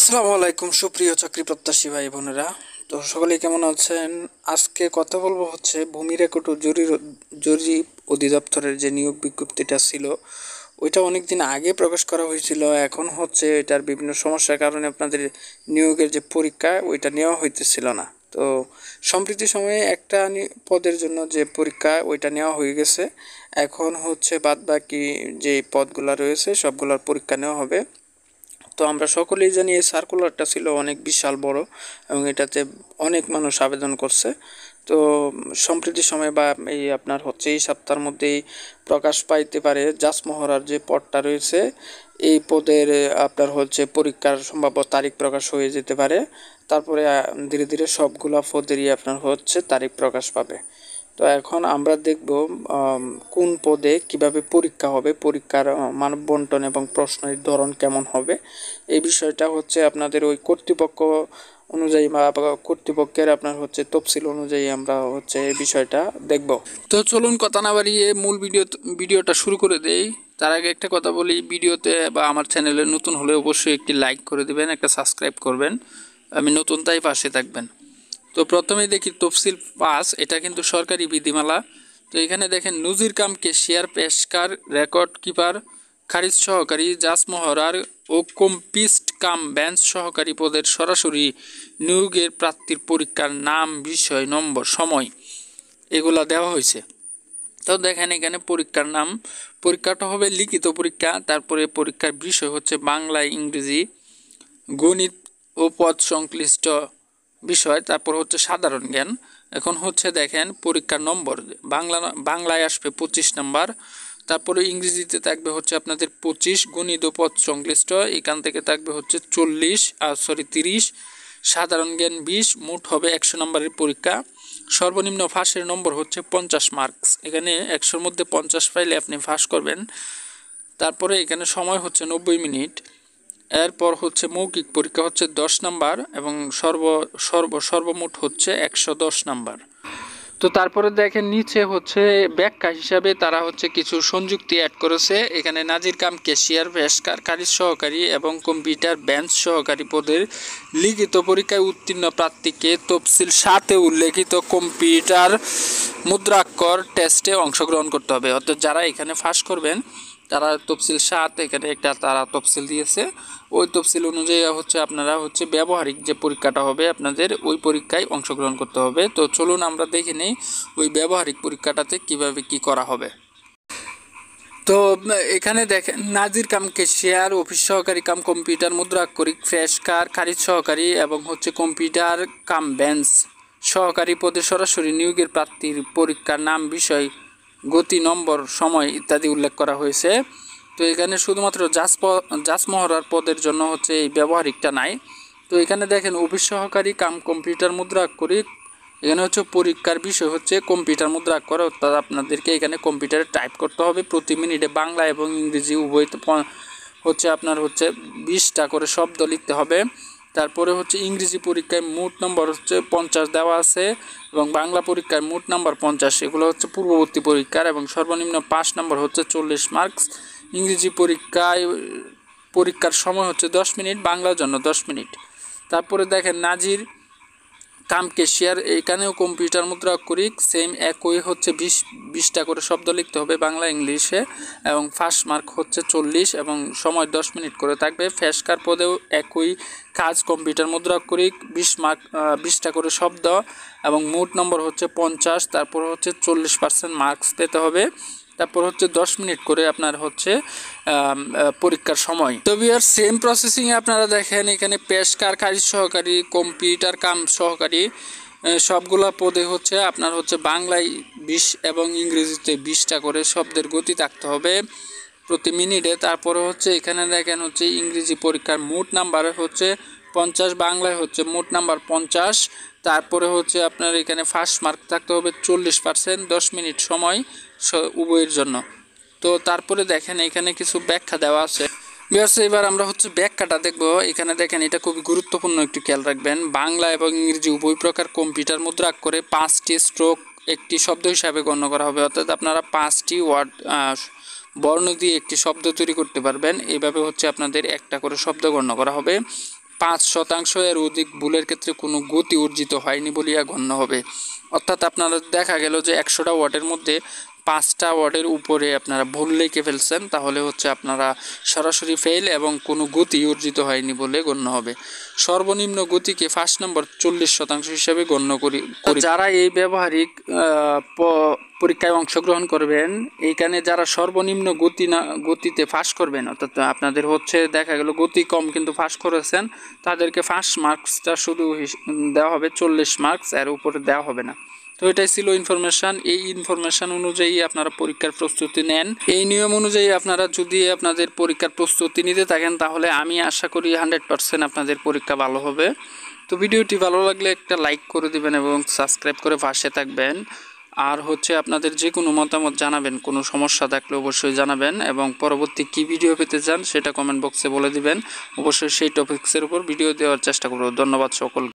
আসসালামু আলাইকুম সুপ্রিয় চাকরি প্রত্যাশী ভাই বোনেরা। তো সকলেই কেমন আছেন? আজকে কথা বলবো হচ্ছে ভূমি রেকর্ড ও জরিপ অধিদপ্তরের যে নিয়োগ বিজ্ঞপ্তিটা ছিল ওইটা অনেক দিন আগে প্রকাশ করা হয়েছিল। এখন হচ্ছে এটার বিভিন্ন সমস্যার কারণে আপনাদের নিয়োগের যে পরীক্ষা ওইটা নেওয়া হইতেছিল না। তো সম্প্রতি সময়ে একটা পদের জন্য যে পরীক্ষা ওইটা নেওয়া হয়ে গেছে। এখন হচ্ছে বাদবাকি যে পদগুলো রয়েছে সবগুলোর পরীক্ষা নেওয়া হবে। তো আমরা সকলেই জানি এই সার্কুলারটা ছিল অনেক বিশাল বড় এবং এটাতে অনেক মানুষ আবেদন করছে। তো সম্প্রতি সময় বা এই আপনার হচ্ছে এই সপ্তাহের মধ্যেই প্রকাশ পাইতে পারে জাজ মহড়ার যে পদটা রয়েছে এই পদের আপনার হচ্ছে পরীক্ষার সম্ভাব্য তারিখ প্রকাশ হয়ে যেতে পারে। তারপরে ধীরে ধীরে সবগুলা পদেরই আপনার হচ্ছে তারিখ প্রকাশ পাবে। তো এখন আমরা দেখব কোন পদে কিভাবে পরীক্ষা হবে, পরীক্ষার মানব বন্টন এবং প্রশ্নের ধরন কেমন হবে। এই বিষয়টা হচ্ছে আপনাদের ওই কর্তৃপক্ষ অনুযায়ী বা কর্তৃপক্ষের আপনার হচ্ছে তফসিল অনুযায়ী আমরা হচ্ছে এই বিষয়টা দেখব। তো চলুন কথা না বাড়িয়ে মূল ভিডিওটা শুরু করে দেই। তার আগে একটা কথা বলি, ভিডিওতে বা আমার চ্যানেলে নতুন হলে অবশ্যই একটি লাইক করে দেবেন, একটা সাবস্ক্রাইব করবেন। আমি নতুন তাই পাশে থাকবেন। তো প্রথমেই দেখি তফসিল 5, এটা কিন্তু সরকারি বিধিমালা। তো এখানে দেখেন নজির কাম কেশিয়ার, পেশকার, রেকর্ড কিপার, খারিজ সহকারী, জাজ মহড়ার ও কম্পিস্ট কাম বেঞ্চ সহকারী পদের সরাসরি নিয়োগের প্রার্থীর পরীক্ষার নাম, বিষয়, নম্বর, সময় এগুলা দেওয়া হয়েছে। তো দেখেন এখানে পরীক্ষার নাম, পরীক্ষাটা হবে লিখিত পরীক্ষা। তারপরে পরীক্ষার বিষয় হচ্ছে বাংলা, ইংরেজি, গণিত ও পদ সংশ্লিষ্ট বিষয়। তারপর হচ্ছে সাধারণ জ্ঞান। এখন হচ্ছে দেখেন পরীক্ষার নম্বর, বাংলায় আসবে 25 নাম্বার, তারপরে ইংরেজিতে থাকবে হচ্ছে আপনাদের 25, গণিত ও পদ সংশ্লিষ্ট এখান থেকে থাকবে হচ্ছে 30, সাধারণ জ্ঞান 20, মোট হবে 100 নম্বরের পরীক্ষা। সর্বনিম্ন ফাঁসের নম্বর হচ্ছে 50 মার্কস। এখানে 100-র মধ্যে 50 পাইলে আপনি ফাঁস করবেন। তারপরে এখানে সময় হচ্ছে 90 মিনিট। এরপর হচ্ছে মৌখিক পরীক্ষা হচ্ছে 10 নাম্বার এবং সর্বমোট হচ্ছে 110 নাম্বার। তো তারপরে দেখেন নিচে হচ্ছে ব্যাখ্যা হিসাবে তারা হচ্ছে কিছু সংযুক্তি অ্যাড করেছে। এখানে নাজির কাম কেশিয়ার, পেশকার, কারিজ সহকারী এবং কম্পিউটার বেঞ্চ সহকারী পদের লিখিত পরীক্ষায় উত্তীর্ণ প্রার্থীকে তফসিল 7-এ উল্লেখিত কম্পিউটার মুদ্রাক্ষর টেস্টে অংশগ্রহণ করতে হবে। অর্থাৎ যারা এখানে পাস করবেন তারা তফসিল 7 এখানে একটা তারা তফসিল দিয়েছে। ওই তফসিল অনুযায়ী হচ্ছে আপনারা হচ্ছে ব্যবহারিক যে পরীক্ষাটা হবে আপনাদের ওই পরীক্ষায় অংশগ্রহণ করতে হবে। তো চলুন আমরা দেখে নিই ওই ব্যবহারিক পরীক্ষাটাতে কিভাবে কি করা হবে। তো এখানে দেখেন নাজির কাম কেশিয়ার, অফিস সহকারী কাম কম্পিউটার মুদ্রাক্ষরিক, ফ্রেশকার, খারিজ সহকারী এবং হচ্ছে কম্পিউটার কাম বেঞ্চ সহকারী পদে সরাসরি নিয়োগের প্রার্থীর পরীক্ষার নাম, বিষয়, গতি, নম্বর, সময় ইত্যাদি উল্লেখ করা হয়েছে। তো এখানে শুধুমাত্র জাজ মহড়ার পদের জন্য হচ্ছে এই ব্যবহারিকটা নাই। তো এখানে দেখেন অফিস সহকারী কাম কম্পিউটার মুদ্রাক্ষরিক, এখানে হচ্ছে পরীক্ষার বিষয় হচ্ছে কম্পিউটার মুদ্রাক্ষর। অর্থাৎ আপনাদেরকে এখানে কম্পিউটারে টাইপ করতে হবে প্রতি মিনিটে বাংলা এবং ইংরেজি উভয়তে হচ্ছে আপনার হচ্ছে 20টা করে শব্দ লিখতে হবে। তারপরে হচ্ছে ইংরেজি পরীক্ষায় মোট নম্বর হচ্ছে 50 দেওয়া আছে এবং বাংলা পরীক্ষায় মোট নাম্বার 50। এগুলো হচ্ছে পূর্ববর্তী পরীক্ষার এবং সর্বনিম্ন 5 নম্বর হচ্ছে 40 মার্কস। ইংরেজি পরীক্ষার সময় হচ্ছে 10 মিনিট, বাংলার জন্য 10 মিনিট। তারপরে দেখেন নাজির কাম কেশিয়ার, এখানেও কম্পিউটার মুদ্রাক্ষরিক সেম একই হচ্ছে 20টা করে শব্দ লিখতে হবে বাংলা ইংলিশে এবং ফার্স্ট মার্ক হচ্ছে 40 এবং সময় 10 মিনিট করে থাকবে। ফ্রেশকার পদেও একই কাজ, কম্পিউটার মুদ্রাক্ষরিক 20 মার্ক, 20টা করে শব্দ এবং মোট নম্বর হচ্ছে 50। তারপর হচ্ছে 40% মার্কস পেতে হবে। তারপর হচ্ছে 10 মিনিট করে আপনার হচ্ছে পরীক্ষার সময়। তো বিয়ার সেম প্রসেসিংয়ে আপনারা দেখেন এখানে পেশকার, খারিজ সহকারী, কম্পিউটার কাম সহকারী সবগুলা পদে হচ্ছে আপনার হচ্ছে বাংলায় 20 এবং ইংরেজিতে 20টা করে শব্দের গতি থাকতে হবে প্রতি মিনিটে। তারপরে হচ্ছে এখানে দেখেন হচ্ছে ইংরেজি পরীক্ষার মোট নাম্বার হচ্ছে 50, বাংলায় হচ্ছে মোট নাম্বার 50। তারপরে হচ্ছে আপনার এখানে ফার্স্ট মার্ক থাকতে হবে 40%, 10 মিনিট সময় উভয়ের জন্য। তো তারপরে দেখেন এখানে কিছু ব্যাখ্যা দেওয়া আছে। এবার আমরা হচ্ছে ব্যাখ্যাটা দেখব। এখানে দেখেন এটা খুবই গুরুত্বপূর্ণ, একটু খেয়াল রাখবেন। বাংলা এবং ইংরেজি উভয় প্রকার কম্পিউটার মুদ্রাক্ষরে 5টি স্ট্রোক একটি শব্দ হিসাবে গণ্য করা হবে। অর্থাৎ আপনারা 5টি বর্ণ দিয়ে একটি শব্দ তৈরি করতে পারবেন। এইভাবে হচ্ছে আপনাদের একটা করে শব্দ গণ্য করা হবে। 5% এর অধিক ভুলের ক্ষেত্রে কোনো গতি অর্জিত হয়নি বলিয়া গণ্য হবে। অর্থাৎ আপনারা দেখা গেল যে 100টা ওয়ার্ডের মধ্যে 5টা ওয়ার্ডের উপরে আপনারা ভুল লিখে ফেলছেন, তাহলে হচ্ছে আপনারা সরাসরি ফেল এবং কোনো গতি অর্জিত হয়নি বলে গণ্য হবে। সর্বনিম্ন গতিকে ফার্স্ট নম্বর 40% হিসেবে গণ্য করি। যারা এই ব্যবহারিক পরীক্ষায় অংশগ্রহণ করবেন, এইখানে যারা সর্বনিম্ন গতিতে ফাঁস করবেন, অর্থাৎ আপনাদের হচ্ছে দেখা গেল গতি কম কিন্তু ফাঁস করেছেন, তাদেরকে ফার্স্ট মার্কসটা শুধু দেওয়া হবে 40 মার্কস, এর উপরে দেওয়া হবে না। তো এটাই ছিল ইনফরমেশান। এই ইনফরমেশান অনুযায়ী আপনারা পরীক্ষার প্রস্তুতি নেন। এই নিয়ম অনুযায়ী আপনারা যদি আপনাদের পরীক্ষার প্রস্তুতি নিতে থাকেন, তাহলে আমি আশা করি 100% আপনাদের পরীক্ষা ভালো হবে। তো ভিডিওটি ভালো লাগলে একটা লাইক করে দিবেন এবং সাবস্ক্রাইব করে পাশে থাকবেন। আর হচ্ছে আপনাদের যে কোনো মতামত জানাবেন, কোনো সমস্যা থাকলে অবশ্যই জানাবেন, এবং পরবর্তী কী ভিডিও পেতে চান সেটা কমেন্ট বক্সে বলে দিবেন। অবশ্যই সেই টপিক্সের উপর ভিডিও দেওয়ার চেষ্টা করব। ধন্যবাদ সকলকে।